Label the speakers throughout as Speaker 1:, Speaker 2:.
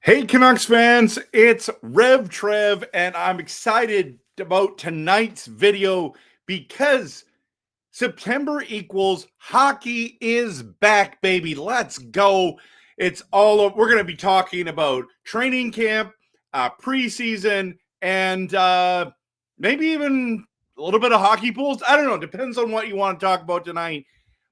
Speaker 1: Hey, Canucks fans, it's RevTrev, and I'm excited about tonight's video because September equals hockey is back, baby. Let's go. It's all over. We're going to be talking about training camp, preseason, and maybe even a little bit of hockey pools. I don't know. Depends on what you want to talk about tonight,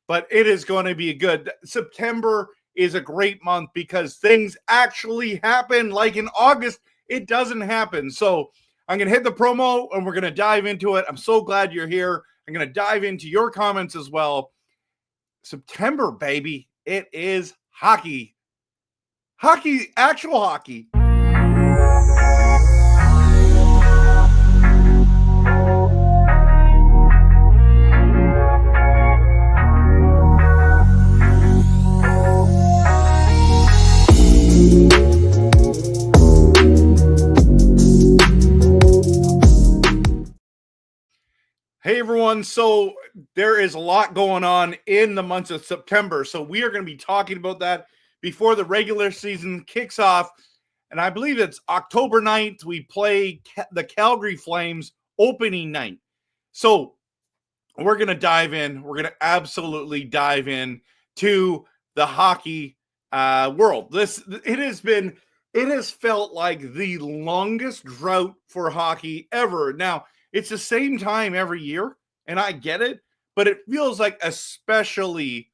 Speaker 1: but it is going to be good. September is a great month because things actually happen. Like in August, it doesn't happen. So I'm going to hit the promo and we're going to dive into it. I'm so glad you're here. I'm going to dive into your comments as well. September, baby. It is hockey. Hockey, actual hockey. Hey everyone, so there is a lot going on in the month of September, so we are going to be talking about that before the regular season kicks off, and I believe it's October 9th, we play the Calgary Flames opening night. So we're going to dive in, we're going to absolutely dive in to the hockey world. It has felt like the longest drought for hockey ever. Now, it's the same time every year, and I get it, but it feels like especially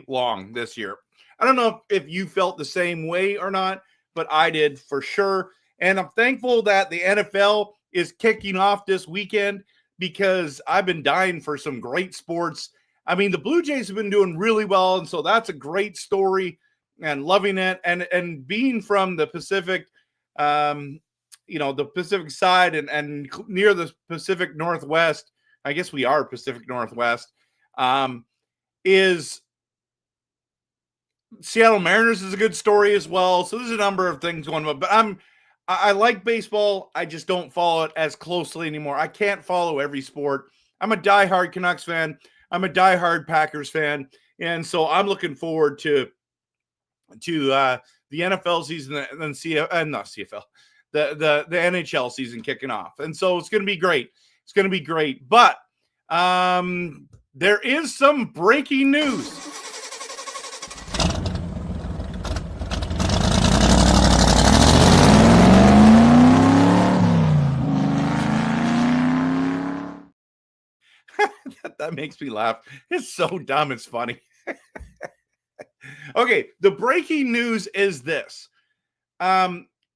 Speaker 1: long this year. I don't know if you felt the same way or not, but I did for sure. And I'm thankful that the NFL is kicking off this weekend because I've been dying for some great sports. I mean, the Blue Jays have been doing really well, and so that's a great story and loving it. And being from the Pacific, the Pacific side and near the Pacific Northwest, I guess we are Pacific Northwest, is Seattle Mariners is a good story as well. So there's a number of things going on, but I like baseball. I just don't follow it as closely anymore. I can't follow every sport. I'm a diehard Canucks fan. I'm a diehard Packers fan. And so I'm looking forward to the NFL season and then not CFL. The NHL season kicking off. And so it's going to be great. It's going to be great. But there is some breaking news. that makes me laugh. It's so dumb. It's funny. Okay, the breaking news is this.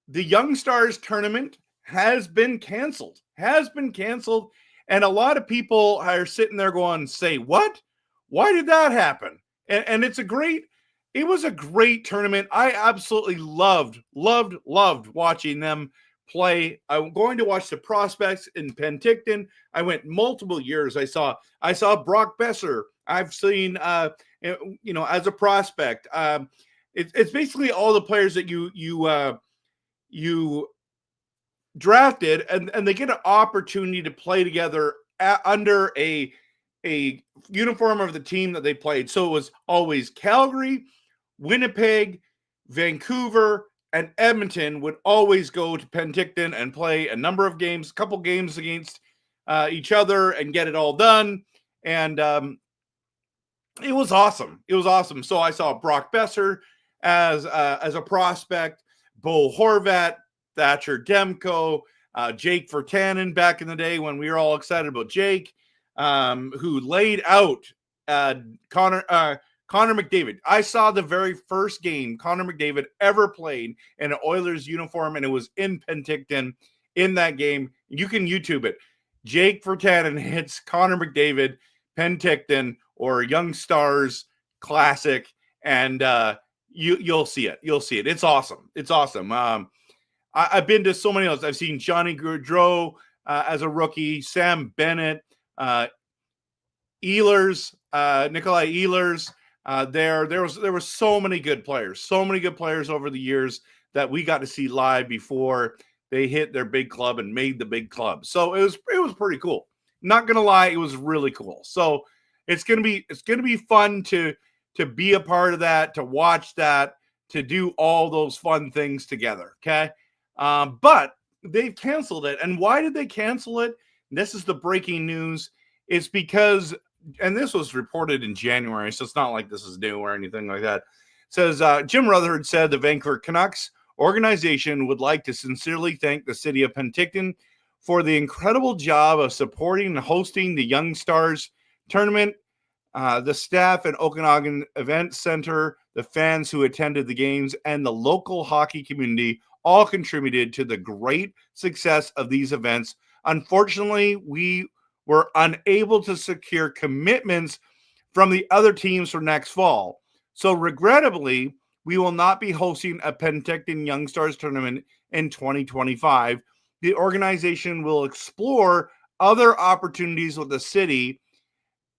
Speaker 1: The Young Stars tournament has been canceled. And a lot of people are sitting there going, say, what? Why did that happen? And it was a great tournament. I absolutely loved watching them play. I'm going to watch the prospects in Penticton. I went multiple years. I saw Brock Besser. I've seen, as a prospect. It's basically all the players that you drafted and they get an opportunity to play together under a uniform of the team that they played. So it was always Calgary, Winnipeg, Vancouver, and Edmonton would always go to Penticton and play a number of games, a couple games against each other and get it all done. And it was awesome. So I saw Brock Besser as a prospect, Bo Horvat, Thatcher Demko, Jake Virtanen back in the day when we were all excited about Jake, who laid out Connor McDavid. I saw the very first game Connor McDavid ever played in an Oilers uniform, and it was in Penticton in that game. You can YouTube it. Jake Virtanen hits Connor McDavid, Penticton, or Young Stars Classic, and you'll see it. It's awesome. I've been to so many others. I've seen Johnny Gaudreau as a rookie, Sam Bennett, Nikolai Ehlers. There were so many good players over the years that we got to see live before they hit their big club and made the big club. So it was pretty cool. Not gonna lie, it was really cool. So it's gonna be fun to be a part of that, to watch that, to do all those fun things together. Okay. But they've canceled it. And why did they cancel it? This is the breaking news. It's because, and this was reported in January, so it's not like this is new or anything like that. It says Jim Rutherford said the Vancouver Canucks organization would like to sincerely thank the city of Penticton for the incredible job of supporting and hosting the Young Stars tournament. The staff at Okanagan Event Center, the fans who attended the games, and the local hockey community all contributed to the great success of these events. Unfortunately, we were unable to secure commitments from the other teams for next fall. So regrettably, we will not be hosting a Penticton Young Stars tournament in 2025. The organization will explore other opportunities with the city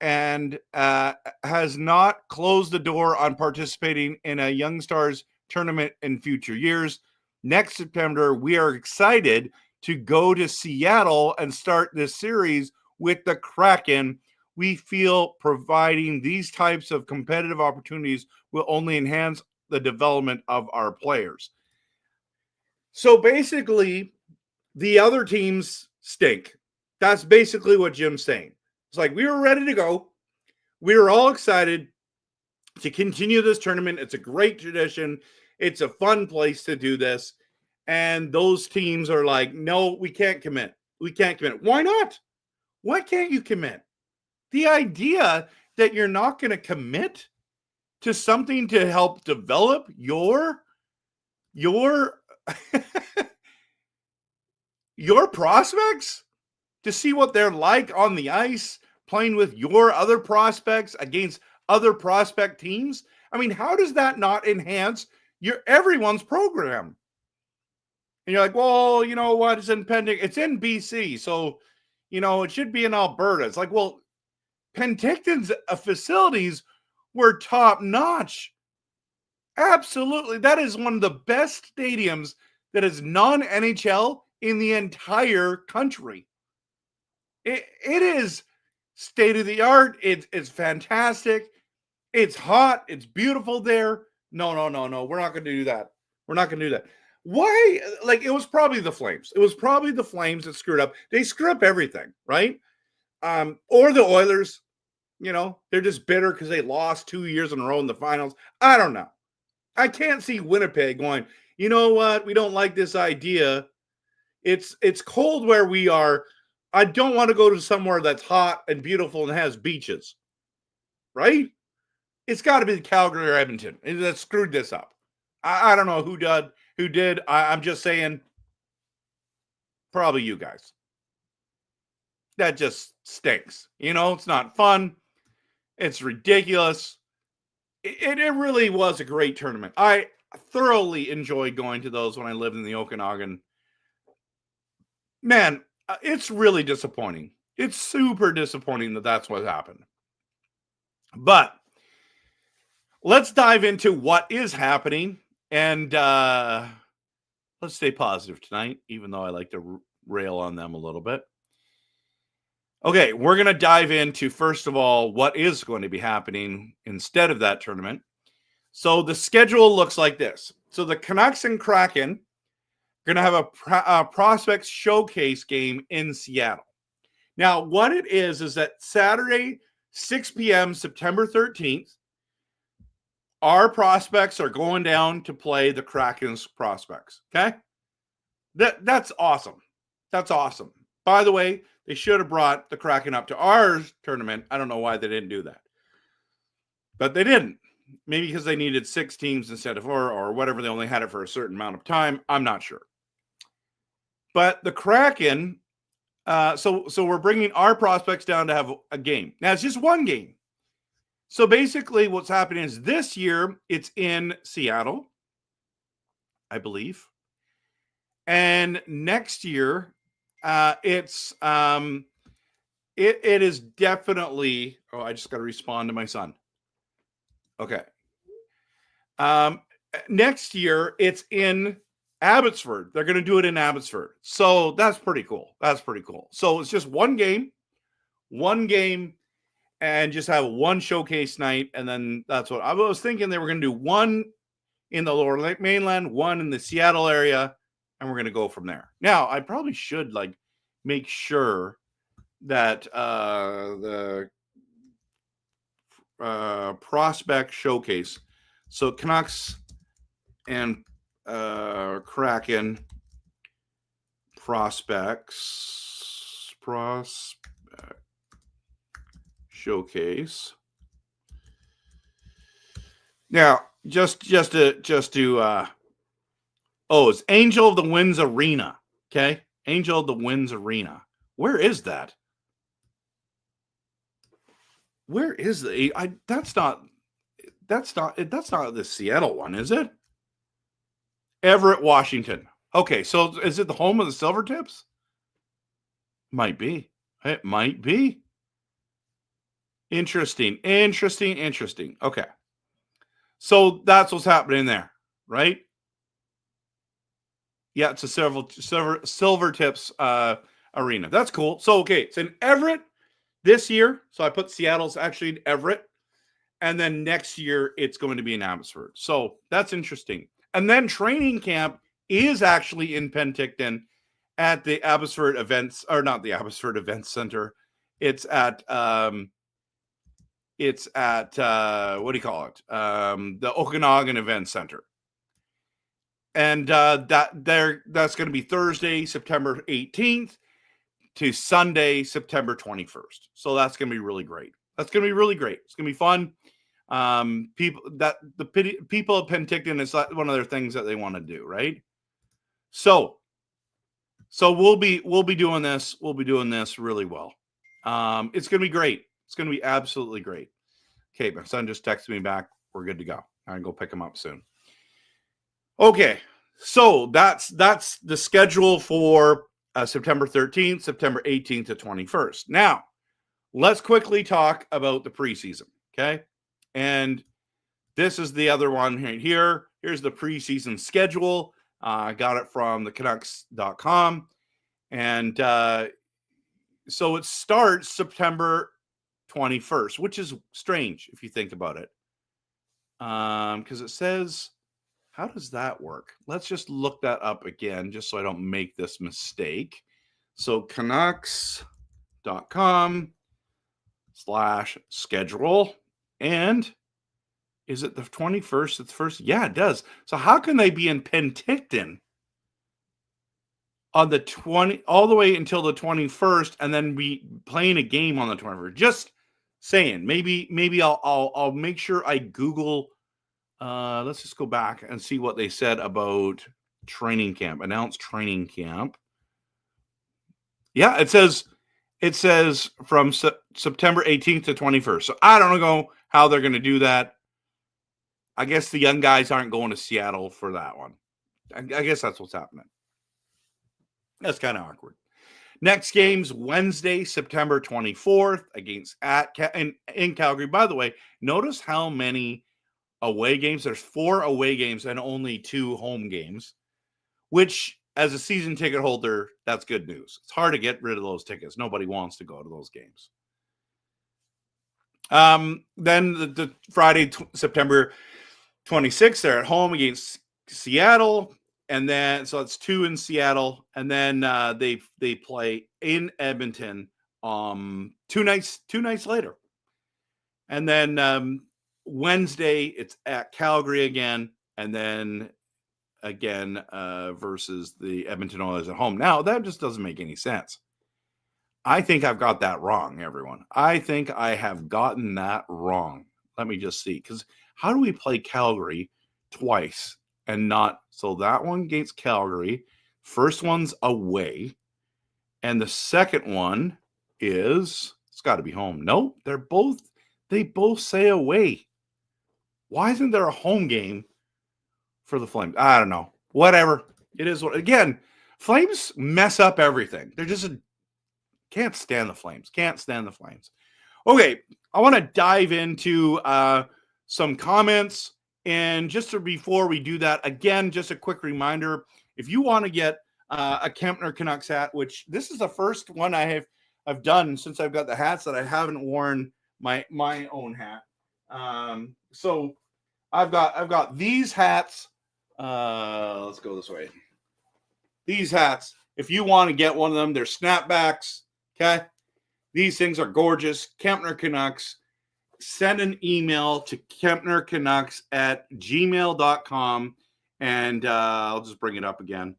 Speaker 1: and has not closed the door on participating in a Young Stars tournament in future years. Next September, we are excited to go to Seattle and start this series with the Kraken. We feel providing these types of competitive opportunities will only enhance the development of our players. So basically, the other teams stink. That's basically what Jim's saying. It's like, we were ready to go. We were all excited to continue this tournament. It's a great tradition. It's a fun place to do this. And those teams are like, no, we can't commit. We can't commit. Why not? Why can't you commit? The idea that you're not going to commit to something to help develop your prospects, to see what they're like on the ice, playing with your other prospects against other prospect teams. I mean, how does that not enhance everyone's program? And you're like, well, you know what? It's in BC. So, it should be in Alberta. It's like, well, Penticton's facilities were top notch. Absolutely. That is one of the best stadiums that is non-NHL in the entire country. It is state of the art. It's fantastic. It's hot. It's beautiful there. No. We're not going to do that. We're not going to do that. Why? Like, it was probably the Flames. It was probably the Flames that screwed up. They screw up everything, right? Or the Oilers. They're just bitter because they lost 2 years in a row in the finals. I don't know. I can't see Winnipeg going, you know what? We don't like this idea. It's cold where we are. I don't want to go to somewhere that's hot and beautiful and has beaches, right? It's got to be Calgary or Edmonton that screwed this up. I don't know who did. I'm just saying, probably you guys. That just stinks. It's not fun. It's ridiculous. It really was a great tournament. I thoroughly enjoyed going to those when I lived in the Okanagan. Man, it's really disappointing. It's super disappointing that that's what happened. But let's dive into what is happening. And let's stay positive tonight, even though I like to rail on them a little bit. Okay, we're going to dive into, first of all, what is going to be happening instead of that tournament. So the schedule looks like this. So the Canucks and Kraken are going to have a prospects showcase game in Seattle. Now, what it is that Saturday, 6 p.m., September 13th, our prospects are going down to play the Kraken's prospects, okay? That's awesome. That's awesome. By the way, they should have brought the Kraken up to our tournament. I don't know why they didn't do that. But they didn't. Maybe because they needed 6 teams instead of 4 or whatever. They only had it for a certain amount of time. I'm not sure. But the Kraken, so we're bringing our prospects down to have a game. Now, it's just one game. So basically what's happening is this year it's in Seattle, I believe. And next year it is definitely, I just got to respond to my son. Okay. Next year it's in Abbotsford. They're going to do it in Abbotsford. So that's pretty cool. So it's just one game, and just have one showcase night. And then that's what I was thinking. They were going to do one in the Lower Mainland, 1 in the Seattle area, and we're going to go from there. Now, I probably should make sure that the prospect showcase. So Canucks and Kraken prospects showcase. Now, just to it's Angel of the Winds Arena. Okay, Angel of the Winds Arena. Where is that? Where is the? That's not the Seattle one, is it? Everett, Washington. Okay, so is it the home of the Silvertips? Might be. It might be. Interesting. Okay. So that's what's happening there, right? Yeah, it's a Silvertips arena. That's cool. So, okay, it's in Everett this year. So I put Seattle's actually in Everett. And then next year, it's going to be in Abbotsford. So that's interesting. And then training camp is actually in Penticton at the Abbotsford Events, or not the Abbotsford Events Center. It's at what do you call it? The Okanagan Events Center. And that's going to be Thursday, September 18th to Sunday, September 21st. So that's going to be really great. It's going to be fun. People of Penticton, it's one of their things that they want to do, right? So we'll be doing this. We'll be doing this really well. It's going to be great. It's going to be absolutely great. Okay, my son just texted me back. We're good to go. I can go pick him up soon. Okay, so that's the schedule for September 13th, September 18th to 21st. Now, let's quickly talk about the preseason, okay? And this is the other one right here. Here's the preseason schedule. I got it from the Canucks.com. And so it starts September 21st, which is strange if you think about it. Because it says, how does that work? Let's just look that up again, just so I don't make this mistake. So Canucks.com/schedule. And is it the 21st? It's first. Yeah, it does. So how can they be in Penticton on the 20 all the way until the 21st, and then be playing a game on the 21st? Just saying. Maybe I'll make sure I Google. Let's just go back and see what they said about training camp. Announced training camp. Yeah, it says from September 18th to 21st. So I don't know how they're going to do that. I guess the young guys aren't going to Seattle for that one. I guess that's what's happening. That's kind of awkward. Next game's Wednesday, September 24th against in Calgary. By the way, notice how many away games. There's 4 away games and only 2 home games, which as a season ticket holder, that's good news. It's hard to get rid of those tickets. Nobody wants to go to those games. Then the Friday, September 26th, they're at home against Seattle. And then, so it's 2 in Seattle. And then they play in Edmonton 2 nights later. And then Wednesday, it's at Calgary again. And then again versus the Edmonton Oilers at home. Now, that just doesn't make any sense. I think I've got that wrong, everyone. I think I have gotten that wrong. Let me just see. Because how do we play Calgary twice and not? So that one against Calgary. First one's away. And the second one is, it's got to be home. No, they both say away. Why isn't there a home game for the Flames? I don't know. Whatever. It is what, again, Flames mess up everything. They're just can't stand the Flames. Okay, I want to dive into some comments. And just before we do that, again, just a quick reminder, if you want to get a Kempner Canucks hat, which this is the first one I've done since I've got the hats that I haven't worn my own hat. So I've got these hats. Let's go this way. These hats. If you want to get one of them, they're snapbacks. Okay. These things are gorgeous. Kempner Canucks. Send an email to kempnercanucks@gmail.com, and I'll just bring it up again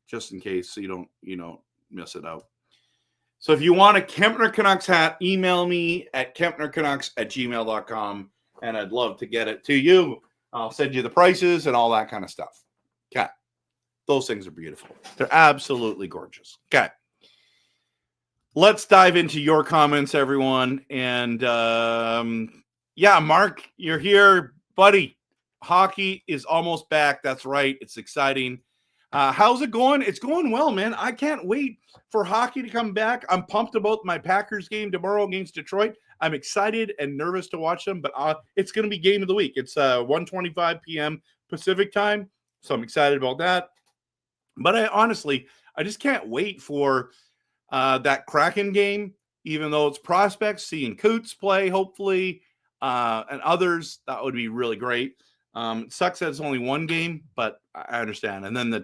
Speaker 1: just in case so you don't miss it out. So if you want a Kempner Canucks hat, email me at kempnercanucks@gmail.com, and I'd love to get it to you. I'll send you the prices and all that kind of stuff. Okay. Those things are beautiful. They're absolutely gorgeous. Okay. Let's dive into your comments, everyone. And Mark, you're here, buddy. Hockey is almost back. That's right. It's exciting. How's it going? It's going well, man. I can't wait for hockey to come back. I'm pumped about my Packers game tomorrow against Detroit. I'm excited and nervous to watch them, but it's going to be game of the week. It's 1:25 p.m. Pacific time, so I'm excited about that. But I just can't wait for that Kraken game, even though it's prospects, seeing Coots play, hopefully, and others. That would be really great. It sucks that it's only one game, but I understand. And then we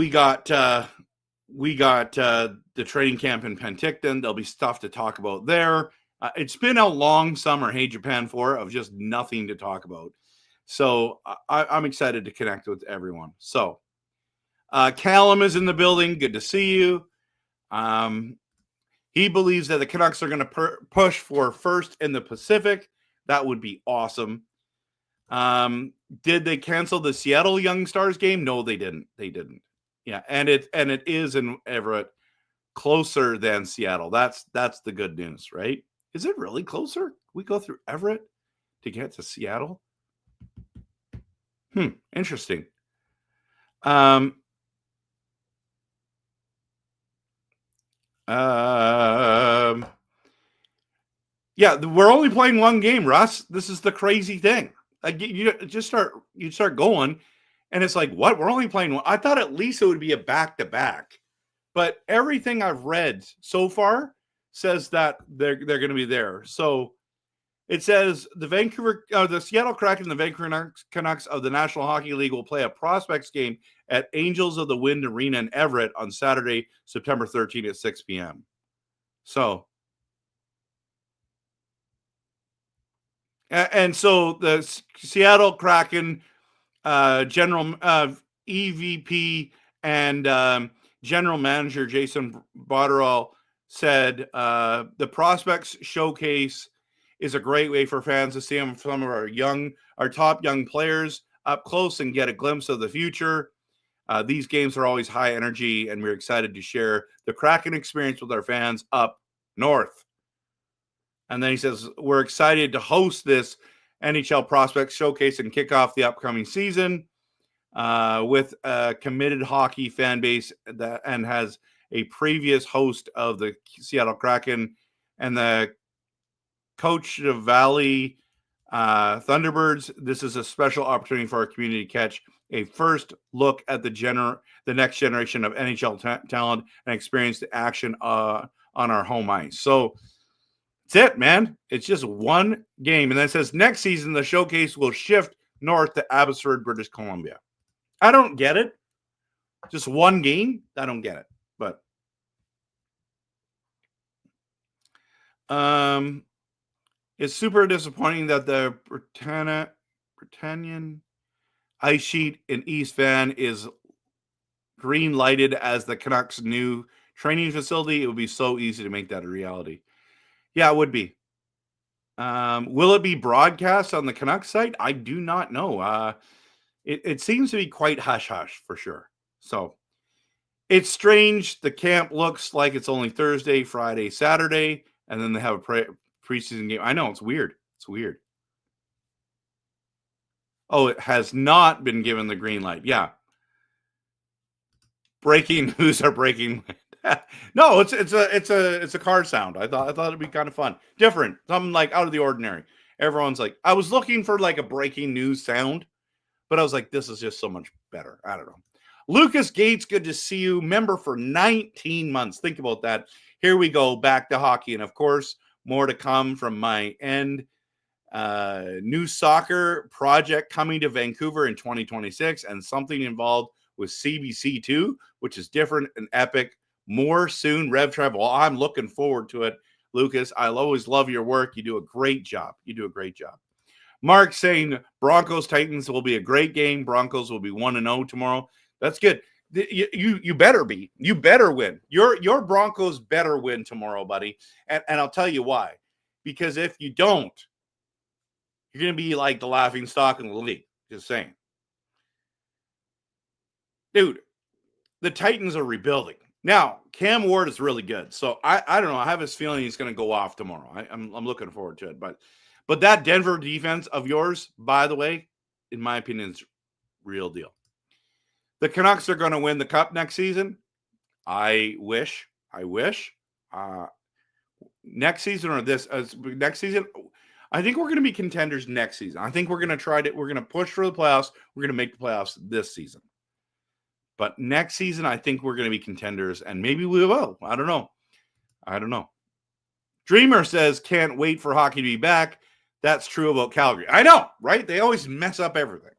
Speaker 1: got the training camp in Penticton. There'll be stuff to talk about there. It's been a long summer, Hey Japan 4, of just nothing to talk about. So I'm excited to connect with everyone. So Callum is in the building. Good to see you. He believes that the Canucks are going to push for first in the Pacific. That would be awesome. Did they cancel the Seattle Young Stars game? No, they didn't. They didn't. Yeah, and it is in Everett, closer than Seattle. That's the good news, right? Is it really closer? We go through Everett to get to Seattle? Interesting. We're only playing one game, Russ. This is the crazy thing. Like you start going, and it's like, what? We're only playing one. I thought at least it would be a back-to-back, but everything I've read so far says that they're going to be there. So it says the Seattle Kraken and the Vancouver Canucks of the National Hockey League will play a prospects game at Angels of the Wind Arena in Everett on Saturday, September 13th at 6 p.m. So, and so the Seattle Kraken general EVP and general manager Jason Botterill said the prospects showcase is a great way for fans to see some of our top young players up close and get a glimpse of the future. These games are always high energy, and we're excited to share the Kraken experience with our fans up north. And then he says, we're excited to host this NHL Prospects Showcase and kick off the upcoming season with a committed hockey fan base and has a previous host of the Seattle Kraken and the Coach of Valley Thunderbirds. This is a special opportunity for our community to catch a first look at the next generation of NHL talent and experience the action on our home ice. So that's it, man. It's just one game. And then it says next season, the showcase will shift north to Abbotsford, British Columbia. I don't get it. Just one game? I don't get it. But it's super disappointing that the Britannian ice sheet in East Van is green lighted as the Canucks' new training facility. It would be so easy to make that a reality. Yeah, it would be. Will it be broadcast on the Canucks site? I do not know. It seems to be quite hush-hush for sure. So it's strange. The camp looks like it's only Thursday, Friday, Saturday, and then they have a preseason game. I know, it's weird. It's weird. Oh, it has not been given the green light. Yeah. Breaking news are breaking. No, it's a car sound. I thought it'd be kind of fun. Different. Something like out of the ordinary. Everyone's like, I was looking for like a breaking news sound, but I was like, this is just so much better. I don't know. Lucas Gates, good to see you. Member for 19 months. Think about that. Here we go. Back to hockey. And of course, More to come from my end. New soccer project coming to Vancouver in 2026 and something involved with CBC2, which is different and epic. More soon, RevTrev. Well, I'm looking forward to it, Lucas. I'll always love your work. You do a great job. Mark saying Broncos Titans will be a great game. Broncos will be 1-0 tomorrow. That's good. You better be. You better win. Your Broncos better win tomorrow, buddy. And I'll tell you why. Because if you don't, you're going to be like the laughing stock in the league. Just saying. Dude, the Titans are rebuilding. Now, Cam Ward is really good. So I don't know. I have this feeling he's going to go off tomorrow. I'm looking forward to it. But that Denver defense of yours, by the way, in my opinion, is real deal. The Canucks are going to win the Cup next season. I wish. Next season or this next season, I think we're going to be contenders next season. I think we're going to we're going to push for the playoffs. We're going to make the playoffs this season. But next season, I think we're going to be contenders, and maybe we will. I don't know. Dreamer says, can't wait for hockey to be back. That's true about Calgary. I know, right? They always mess up everything.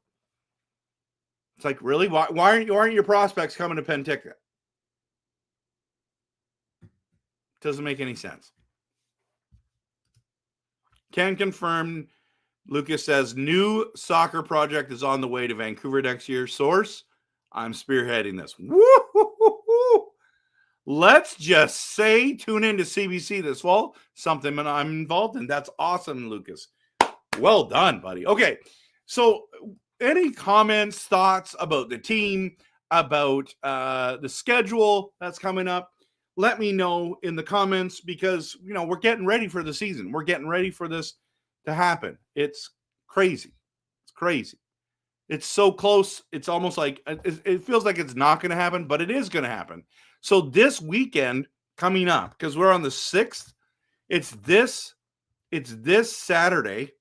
Speaker 1: It's like, really? Why aren't your prospects coming to Penticton? Doesn't make any sense. Can confirm, Lucas says, new soccer project is on the way to Vancouver next year. Source, I'm spearheading this. Woo-hoo-hoo-hoo. Let's just say, tune into CBC this fall. Something that I'm involved in. That's awesome, Lucas. Well done, buddy. Okay, so any comments, thoughts about the team, about the schedule that's coming up? Let me know in the comments because, we're getting ready for the season. We're getting ready for this to happen. It's crazy. It's so close. It's almost like it feels like it's not going to happen, but it is going to happen. So this weekend coming up, because we're on the 6th, it's this Saturday,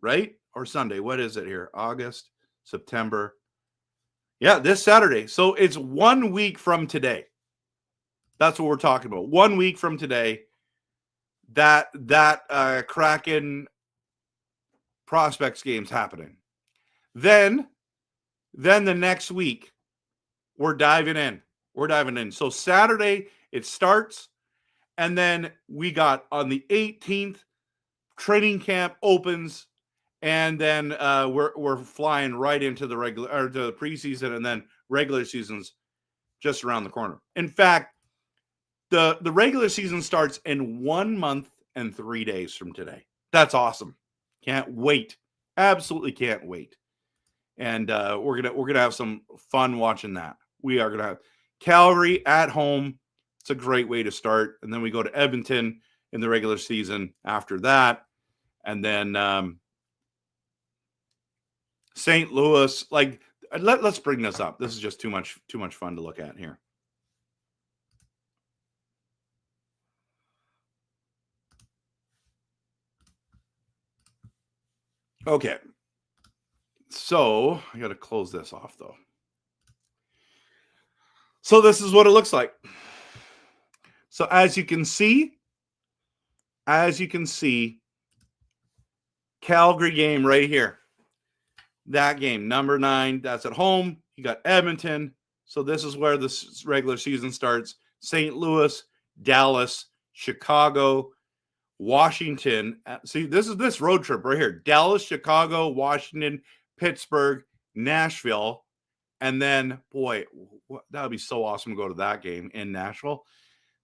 Speaker 1: right? Or Sunday. What is it here? August, September. Yeah, this Saturday. So it's 1 week from today. That's what we're talking about. 1 week from today, that Kraken prospects game's happening. Then the next week, we're diving in. So Saturday it starts, and then we got on the 18th, training camp opens, and then we're flying right into the the preseason, and then regular season's just around the corner. In fact, the regular season starts in 1 month and 3 days from today. That's awesome. Can't wait. Absolutely can't wait. And we're gonna have some fun watching that. We are gonna have Calgary at home. It's a great way to start. And then we go to Edmonton in the regular season after that. And then St. Louis. Like, let's bring this up. This is just too much fun to look at here. Okay. So I got to close this off though. So this is what it looks like. So as you can see, Calgary game right here. That game, number 9, that's at home. You got Edmonton. So this is where the regular season starts. St. Louis, Dallas, Chicago, Washington. See, this is this road trip right here. Dallas, Chicago, Washington, Pittsburgh, Nashville. And then, boy, that would be so awesome to go to that game in Nashville.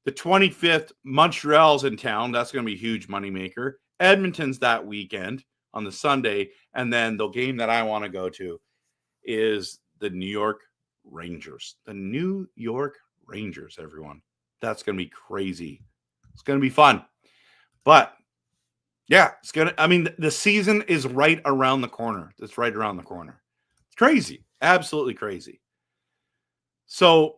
Speaker 1: The 25th, Montreal's in town. That's going to be a huge moneymaker. Edmonton's that weekend on the Sunday. And then the game that I want to go to is the New York Rangers. The New York Rangers, everyone. That's going to be crazy. It's going to be fun. But, yeah, the season is right around the corner. It's right around the corner. It's crazy. Absolutely crazy. So,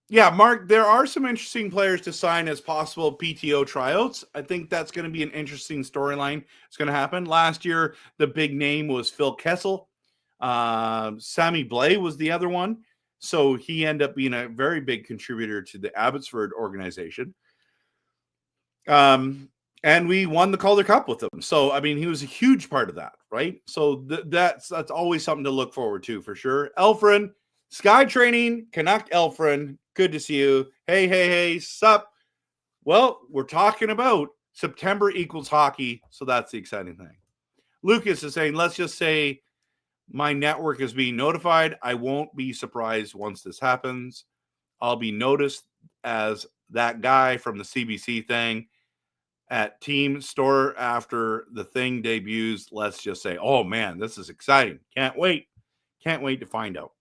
Speaker 1: yeah, Mark, there are some interesting players to sign as possible PTO tryouts. I think that's going to be an interesting storyline. It's going to happen. Last year, the big name was Phil Kessel. Sammy Blais was the other one. So he ended up being a very big contributor to the Abbotsford organization. And we won the Calder Cup with him. So, I mean, he was a huge part of that, right? So that's always something to look forward to for sure. Elfrin, Sky Training, Canuck Elfrin, good to see you. Hey, sup? Well, we're talking about September equals hockey, so that's the exciting thing. Lucas is saying, let's just say my network is being notified. I won't be surprised once this happens. I'll be noticed as that guy from the CBC thing at Team Store after the thing debuts. Let's just say, oh man, this is exciting. Can't wait to find out.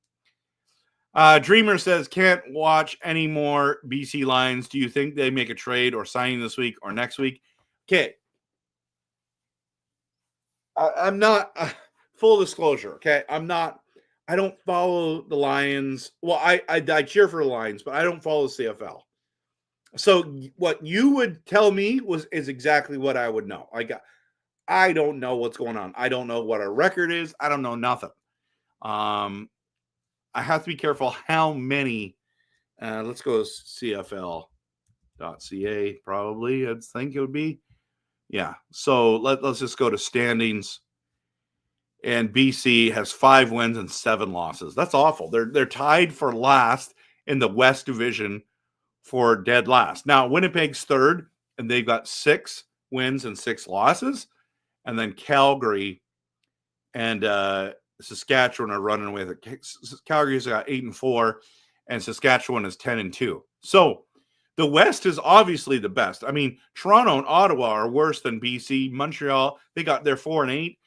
Speaker 1: Dreamer says, can't watch any more BC Lions. Do you think they make a trade or signing this week or next week? Okay. I'm not, full disclosure, okay? I don't follow the Lions. Well, I cheer for the Lions, but I don't follow the CFL. So what you would tell me is exactly what I would know. I don't know what's going on. I don't know what our record is. I don't know nothing. I have to be careful how many. Let's go to CFL.ca probably. I think it would be. Yeah. So let's just go to standings. And BC has 5 wins and 7 losses. That's awful. They're tied for last in the West Division for dead last. Now, Winnipeg's third, and they've got 6 wins and 6 losses. And then Calgary and Saskatchewan are running with it. Calgary's got 8-4, and Saskatchewan is 10-2. So the West is obviously the best. I mean, Toronto and Ottawa are worse than BC. Montreal, they got their 4-8.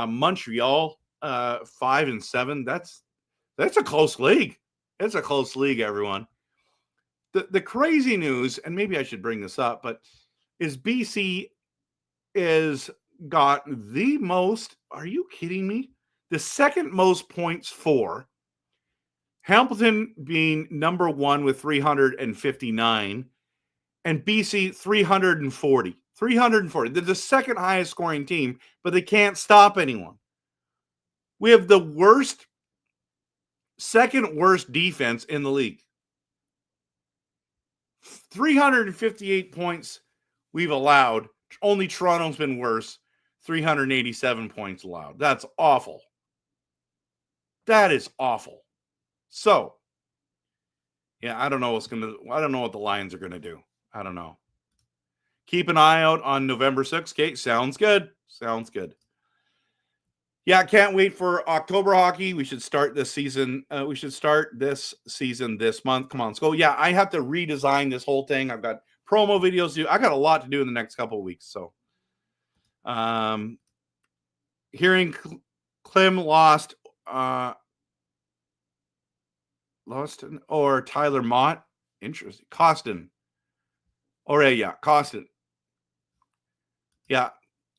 Speaker 1: Montreal, 5-7. That's a close league. It's a close league, everyone. The crazy news, and maybe I should bring this up, but is BC is got the most, are you kidding me? The second most points for Hamilton being number 1 with 359 and BC 340. 340. They're the second highest scoring team, but they can't stop anyone. We have the second worst defense in the league. 358 points we've allowed. Only Toronto's been worse. 387 points allowed. That's awful. That is awful. So, yeah, I don't know what the Lions are going to do. I don't know. Keep an eye out on November 6th. Okay, sounds good. Yeah, can't wait for October hockey. We should start this season. This month. Come on, let's go. Yeah, I have to redesign this whole thing. I've got promo videos to do. I got a lot to do in the next couple of weeks. So, hearing Klim lost or Tyler Mott. Interesting. Costin. Costin. Yeah.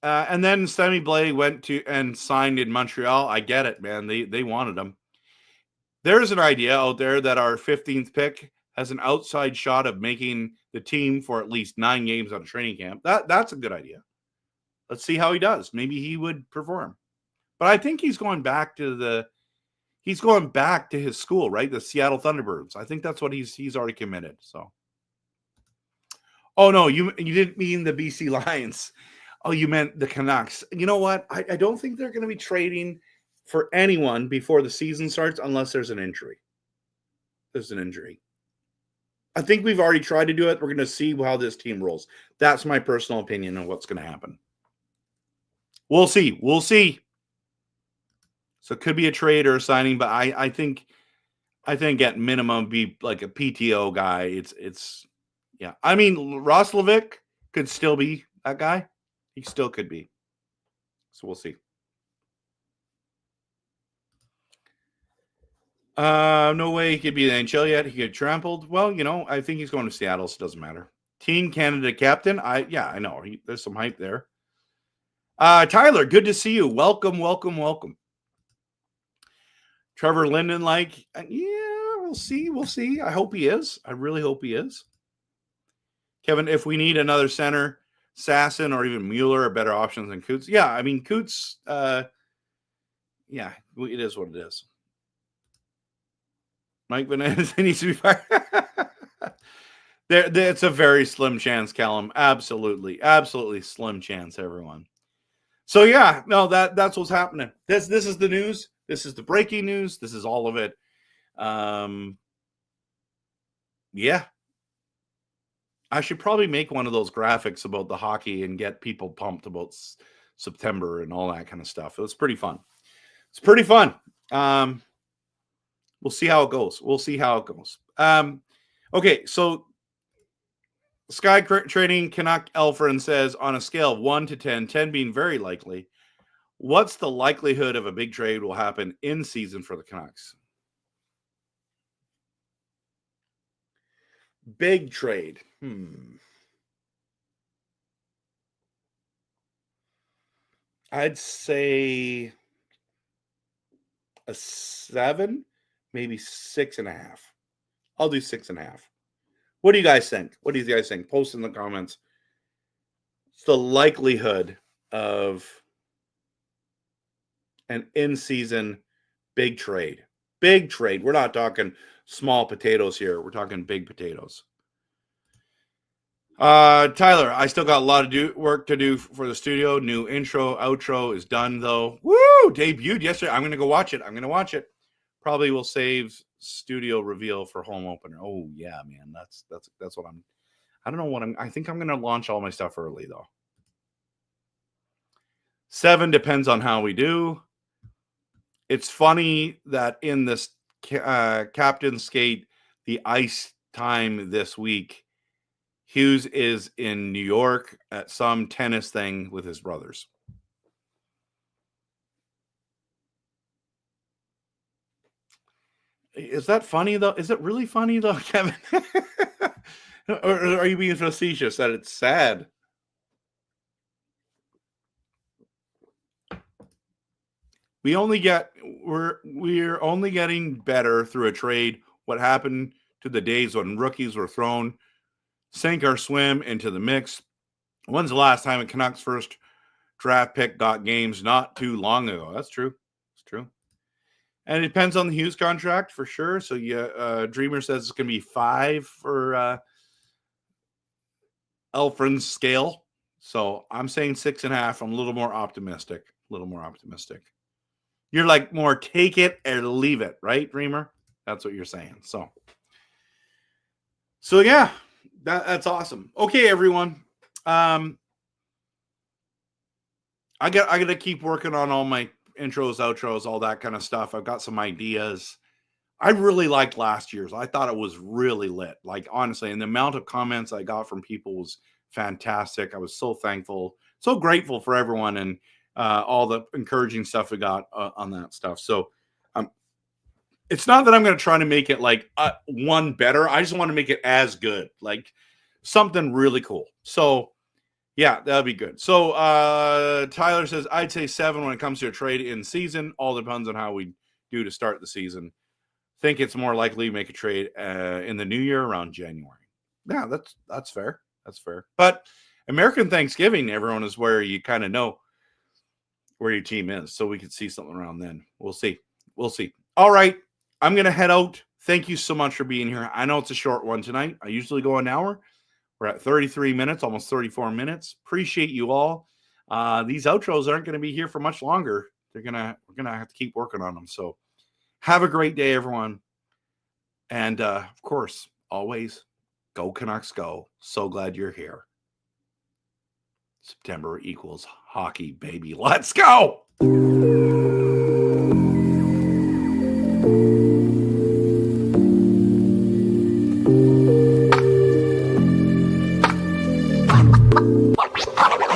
Speaker 1: And then Sammy Blais went to and signed in Montreal. I get it, man. They wanted him. There's an idea out there that our 15th pick has an outside shot of making the team for at least 9 games on a training camp. That's a good idea. Let's see how he does. Maybe he would perform. But I think he's going back to his school, right? The Seattle Thunderbirds. I think that's what he's already committed. So. Oh no, you didn't mean the BC Lions. Oh, you meant the Canucks. You know what? I don't think they're going to be trading for anyone before the season starts unless there's an injury. I think we've already tried to do it. We're going to see how this team rolls. That's my personal opinion on what's going to happen. We'll see. So it could be a trade or a signing, but I think at minimum be like a PTO guy. It's yeah. I mean, Roslovic could still be that guy. He still could be. So we'll see. No way he could be in the NHL yet. He get trampled. Well, I think he's going to Seattle, so it doesn't matter. Team Canada captain. I know. There's some hype there. Tyler, good to see you. Welcome. Trevor Linden, we'll see. I hope he is. I really hope he is. Kevin, if we need another center, Sasson or even Mueller are better options than Coots. Yeah, I mean, Coots, it is what it is. Mike Vanessa needs to be fired. It's a very slim chance, Callum. Absolutely slim chance, everyone. So yeah, no, that's what's happening. This is the news. This is the breaking news. This is all of it. Yeah. I should probably make one of those graphics about the hockey and get people pumped about September and all that kind of stuff. It was pretty fun. It's pretty fun. We'll see how it goes. Okay, so Sky Trading Canuck Elfrin says, on a scale of 1 to 10, 10 being very likely, what's the likelihood of a big trade will happen in season for the Canucks? Big trade. I'd say a 7, maybe 6.5. I'll do 6.5. What do you guys think? Post in the comments. It's the likelihood of an in-season big trade. Big trade. We're not talking small potatoes here. We're talking big potatoes. Tyler, I still got a lot of work to do for the studio. New intro, outro is done, though. Woo! Debuted yesterday. I'm going to go watch it. Probably will save studio reveal for home opener. Oh, yeah, man. That's what I don't know what I think I'm going to launch all my stuff early, though. 7 depends on how we do. It's funny that in this Captain's Skate, the ice time this week, Hughes is in New York at some tennis thing with his brothers. Is that funny, though? Is it really funny, though, Kevin? Or are you being facetious that it's sad? We're only getting better through a trade. What happened to the days when rookies were thrown, sink or swim into the mix? When's the last time a Canucks first draft pick got games? Not too long ago. That's true. It's true. And it depends on the Hughes contract for sure. So yeah, Dreamer says it's going to be 5 for Elfrin's scale. So I'm saying 6.5. I'm a little more optimistic. You're like more take it or leave it, right, Dreamer? That's what you're saying. So yeah, that's awesome. Okay, everyone. I got to keep working on all my intros, outros, all that kind of stuff. I've got some ideas. I really liked last year's. I thought it was really lit. Like, honestly, and the amount of comments I got from people was fantastic. I was so thankful, so grateful for everyone, and all the encouraging stuff we got on that stuff. So it's not that I'm going to try to make it like one better. I just want to make it as good, like something really cool. So yeah, that'd be good. So Tyler says, I'd say 7 when it comes to a trade in season. All depends on how we do to start the season. Think it's more likely to make a trade in the new year around January. Yeah, that's fair. That's fair. But American Thanksgiving, everyone, is where you kind of know where your team is. So we could see something around then. We'll see. All right. I'm going to head out. Thank you so much for being here. I know it's a short one tonight. I usually go an hour. We're at 33 minutes, almost 34 minutes. Appreciate you all. These outros aren't going to be here for much longer. We're going to have to keep working on them. So have a great day, everyone. And of course, always go Canucks go. So glad you're here. September equals hockey, baby. Let's go.
Speaker 2: What?